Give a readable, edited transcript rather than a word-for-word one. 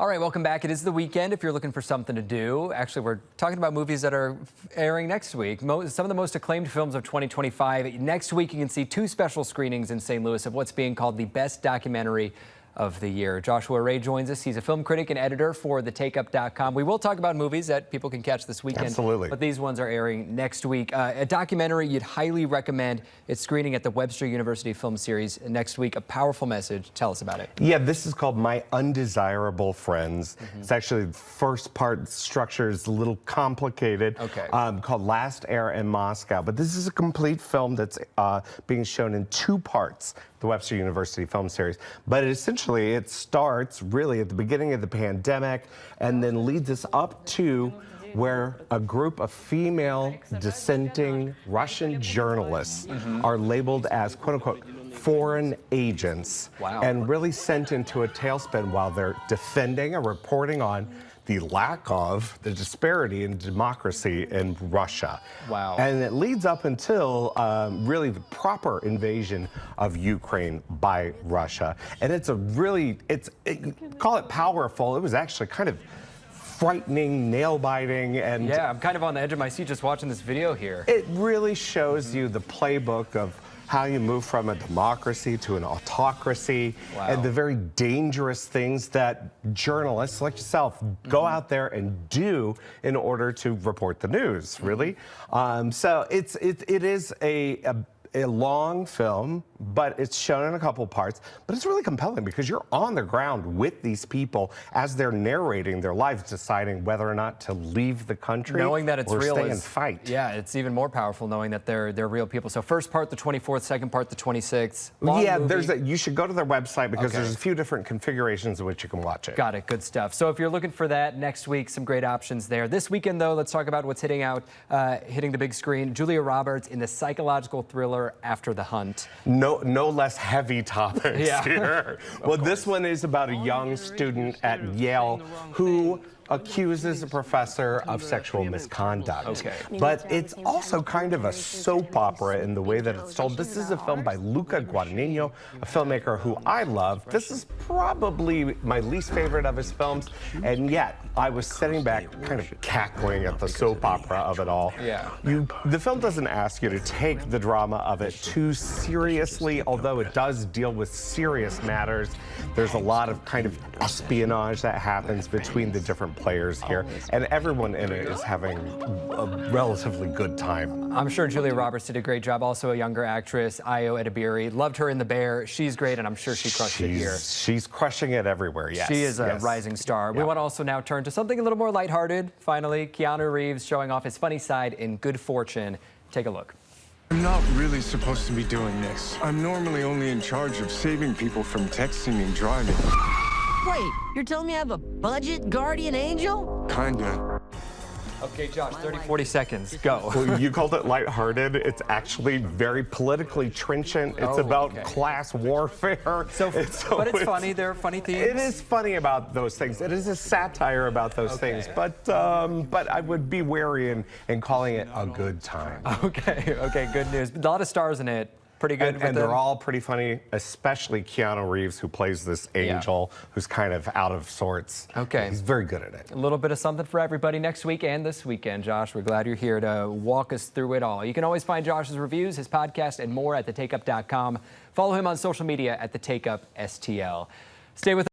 All right, welcome back. It is the weekend if you're looking for something to do. Actually, we're talking about movies that are airing next week. Some of the most acclaimed films of 2025. Next week, you can see two special screenings in St. Louis of what's being called the best documentary of the year. Joshua Ray joins us. He's a film critic and editor for thetakeup.com. We will talk about movies that people can catch this weekend. Absolutely. But these ones are airing next week. A documentary you'd highly recommend. It's screening at the Webster University Film Series next week. A powerful message. Tell us about it. Yeah, this is called My Undesirable Friends. It's actually the first part structure is a little complicated. Okay. Called Last Air in Moscow. But this is a complete film that's being shown in two parts, the Webster University Film Series. But essentially, it starts really at the beginning of the pandemic and then leads us up to where a group of female dissenting Russian journalists are labeled as, quote unquote, foreign agents. Wow. And really sent into a tailspin while they're defending and reporting on the lack of, the disparity in democracy in Russia. Wow. And it leads up until really the proper invasion of Ukraine by Russia. And it's a really, call it powerful. It was actually kind of frightening, nail-biting, and Yeah, I'm kind of on the edge of my seat just watching this video here. it really shows you the playbook of how you move from a democracy to an autocracy, Wow. and the very dangerous things that journalists like yourself go out there and do in order to report the news, really. So it is a long film, but it's shown in a couple parts, but it's really compelling because you're on the ground with these people as they're narrating their lives, deciding whether or not to leave the country, Knowing that it's or real stay is, and fight. Yeah, it's even more powerful knowing that they're real people. So first part the 24th, second part the 26th. Long Yeah, movie. you should go to their website because Okay. there's a few different configurations in which you can watch it. Got it. Good stuff. So if you're looking for that next week, some great options there. This weekend, though, let's talk about what's hitting the big screen. Julia Roberts in the psychological thriller After the Hunt. No less heavy topics Yeah. here. Well, this one is about a young student at Yale who accuses a professor of sexual misconduct. Okay. But it's also kind of a soap opera in the way that it's told. This is a film by Luca Guadagnino, a filmmaker who I love. This is probably my least favorite of his films, and yet I was sitting back kind of cackling at the soap opera of it all. Yeah. The film doesn't ask you to take the drama of it too seriously, although it does deal with serious matters. There's a lot of kind of espionage that happens between the different players here, and everyone in it is having a relatively good time. I'm sure Julia Roberts did a great job. Also a younger actress, Ayo Edebiri. Loved her in The Bear. She's great, and I'm sure she crushed it here. She's crushing it everywhere, yes. She is a yes. rising star. Yeah. We want to also now turn to something a little more lighthearted. Finally, Keanu Reeves showing off his funny side in Good Fortune. Take a look. I'm not really supposed to be doing this. I'm normally only in charge of saving people from texting and driving. Wait, you're telling me I have a budget guardian angel? Kinda. Okay, Josh, 30, 40 seconds. Go. Well, you called it lighthearted. It's actually very politically trenchant. It's about class warfare. But it's funny. There are funny themes. It is funny about those things. It is a satire about those things. But I would be wary in calling it a good time. Okay, good news. A lot of stars in it. Pretty good. And they're all pretty funny, especially Keanu Reeves, who plays this angel who's kind of out of sorts. Okay. He's very good at it. A little bit of something for everybody next week and this weekend, Josh. We're glad you're here to walk us through it all. You can always find Josh's reviews, his podcast, and more at thetakeup.com. Follow him on social media at thetakeup STL. Stay with us.